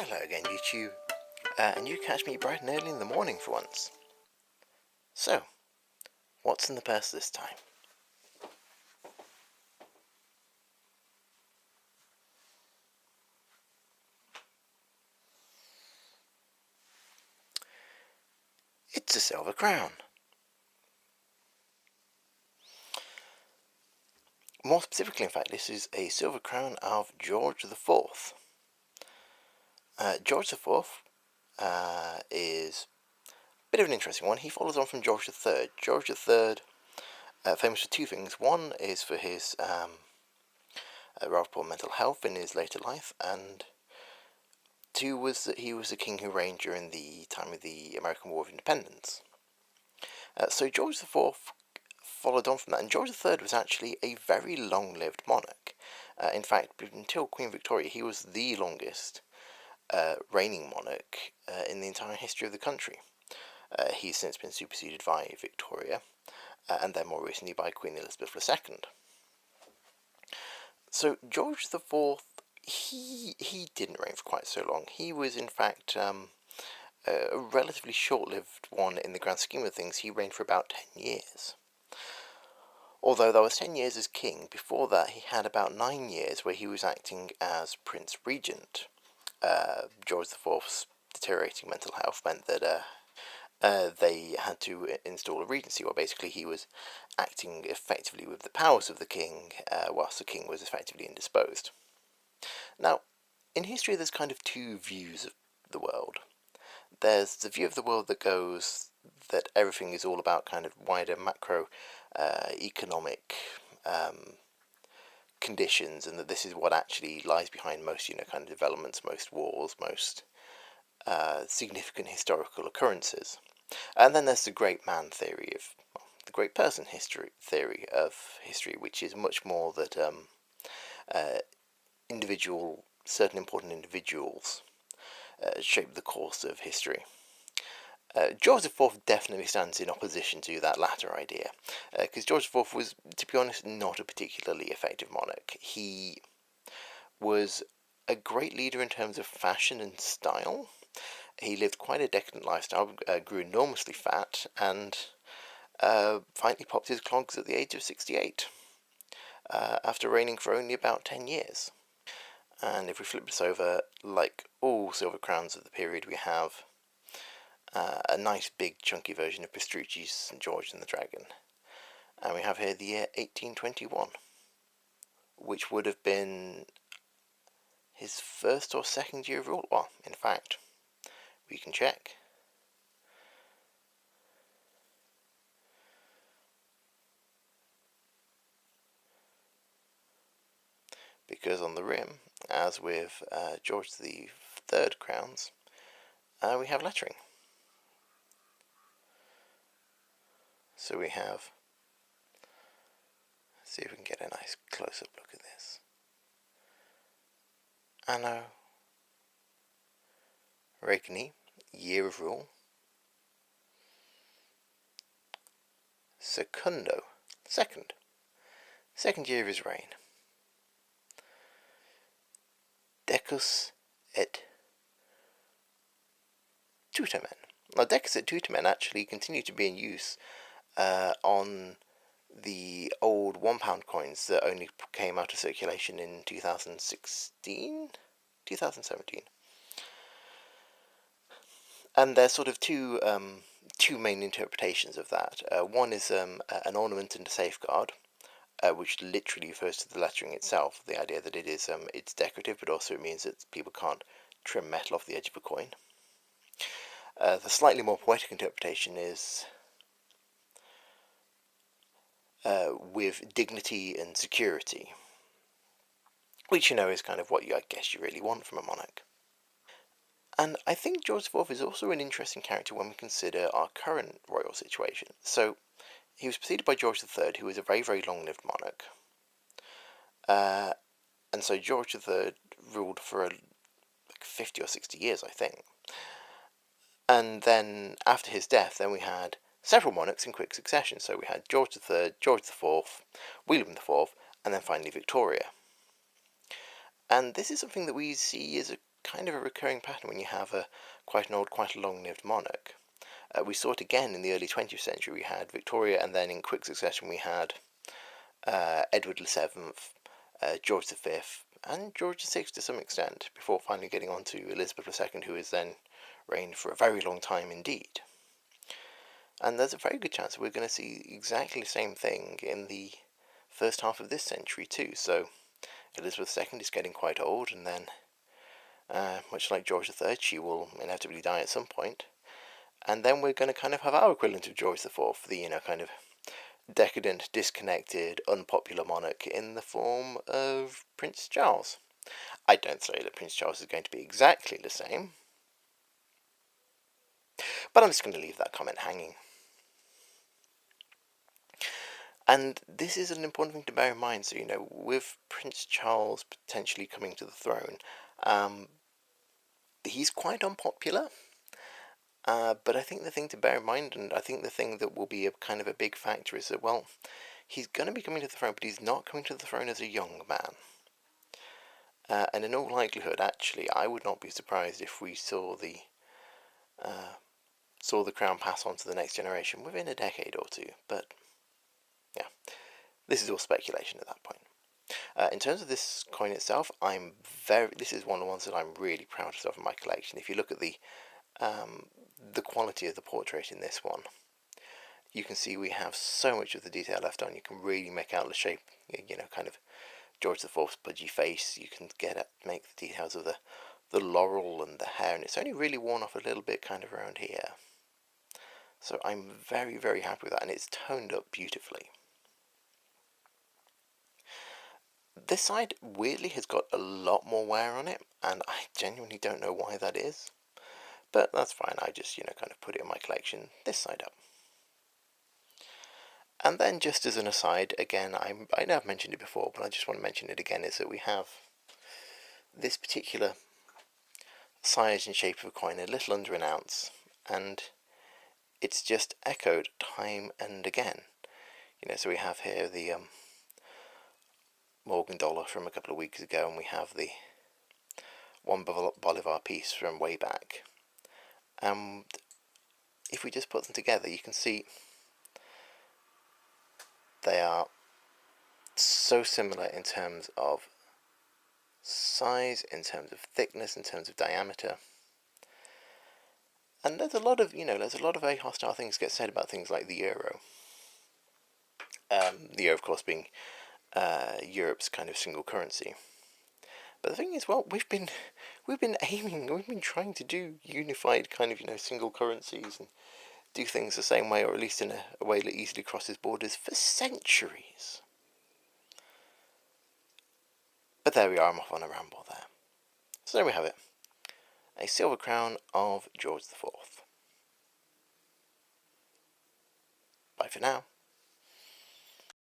Hello again, YouTube, and you catch me bright and early in the morning for once. So, what's in the purse this time? It's a silver crown. More specifically, in fact, this is a silver crown of George IV. George IV is a bit of an interesting one. He follows on from George III. George III, famous for two things. One is for his rather poor mental health in his later life, and two was that he was the king who reigned during the time of the American War of Independence. So George IV followed on from that, and George III was actually a very long-lived monarch. In fact, until Queen Victoria, he was the longest reigning monarch in the entire history of the country. He's since been superseded by Victoria, and then more recently by Queen Elizabeth II. So George IV, he didn't reign for quite so long. He was, in fact, a relatively short-lived one in the grand scheme of things. He reigned for about 10 years. Although that was 10 years as king, before that he had about 9 years where he was acting as Prince Regent. George IV's deteriorating mental health meant that they had to install a regency, where basically he was acting effectively with the powers of the king, whilst the king was effectively indisposed. Now, in history there's kind of two views of the world. There's the view of the world that goes that everything is all about kind of wider macro economic conditions, and that this is what actually lies behind most, kind of developments, most wars, most significant historical occurrences. And then there's the great man theory of, the great person theory of history, which is much more that certain important individuals shape the course of history. George IV definitely stands in opposition to that latter idea, because George IV was, to be honest, not a particularly effective monarch. He was a great leader in terms of fashion and style. He lived quite a decadent lifestyle, grew enormously fat, and finally popped his clogs at the age of 68, after reigning for only about 10 years. And if we flip this over, like all silver crowns of the period, we have a nice big chunky version of Petrucci's St. George and the Dragon. And we have here the year 1821, which would have been his first or second year of rule. Well, in fact, we can check. Because on the rim, as with George III crowns, we have lettering. So we have, let's see if we can get a nice close-up look at this. Anno Regni, year of rule. Secundo, second year of his reign. Decus et Tutamen. Now, Decus et Tutamen actually continue to be in use on the old £1 coins that only came out of circulation in 2016? 2017. And there's sort of two main interpretations of that. One is an ornament and a safeguard, which literally refers to the lettering itself, the idea that it is it's decorative, but also it means that people can't trim metal off the edge of a coin. The slightly more poetic interpretation is with dignity and security, which is kind of what I guess you really want from a monarch. And I think George IV is also an interesting character when we consider our current royal situation. So he was preceded by George III, who was a very, very long-lived monarch. And so George III ruled for like 50 or 60 years, I think. And then after his death, then we had several monarchs in quick succession. So we had George III, George IV, William IV, and then finally Victoria. And this is something that we see as a kind of a recurring pattern when you have a quite an old, quite a long-lived monarch. We saw it again in the early 20th century. We had Victoria, and then in quick succession we had Edward VII, George V, and George VI to some extent, before finally getting on to Elizabeth II, who has then reigned for a very long time indeed. And there's a very good chance that we're going to see exactly the same thing in the first half of this century too. So Elizabeth II is getting quite old, and then, much like George III, she will inevitably die at some point. And then we're going to kind of have our equivalent of George IV, the, kind of decadent, disconnected, unpopular monarch in the form of Prince Charles. I don't say that Prince Charles is going to be exactly the same, but I'm just going to leave that comment hanging. And this is an important thing to bear in mind. So, with Prince Charles potentially coming to the throne, he's quite unpopular. But I think the thing to bear in mind, and I think the thing that will be a kind of a big factor, is that, well, he's going to be coming to the throne, but he's not coming to the throne as a young man. And in all likelihood, actually, I would not be surprised if we saw the crown pass on to the next generation within a decade or two. But yeah, this is all speculation at that point. In terms of this coin itself, this is one of the ones that I'm really proudest of in my collection. If you look at the quality of the portrait in this one, you can see we have so much of the detail left on. You can really make out the shape, kind of George IV's pudgy face. You can make the details of the laurel and the hair, and it's only really worn off a little bit kind of around here. So I'm very, very happy with that, and it's toned up beautifully. This side weirdly has got a lot more wear on it, and I genuinely don't know why that is. But that's fine, I just, kind of put it in my collection this side up. And then, just as an aside, again, I know I've mentioned it before, but I just want to mention it again, is that we have this particular size and shape of a coin, a little under an ounce, and it's just echoed time and again. So we have here the Morgan dollar from a couple of weeks ago, and we have the one Bolivar piece from way back. And if we just put them together, you can see they are so similar in terms of size, in terms of thickness, in terms of diameter. And there's a lot of, very hostile things get said about things like the euro. The euro, of course, being Europe's kind of single currency. But the thing is, well, we've been trying to do unified kind of, single currencies and do things the same way, or at least in a way that easily crosses borders, for centuries. But there we are, I'm off on a ramble there. So there we have it. A silver crown of George IV. Bye for now.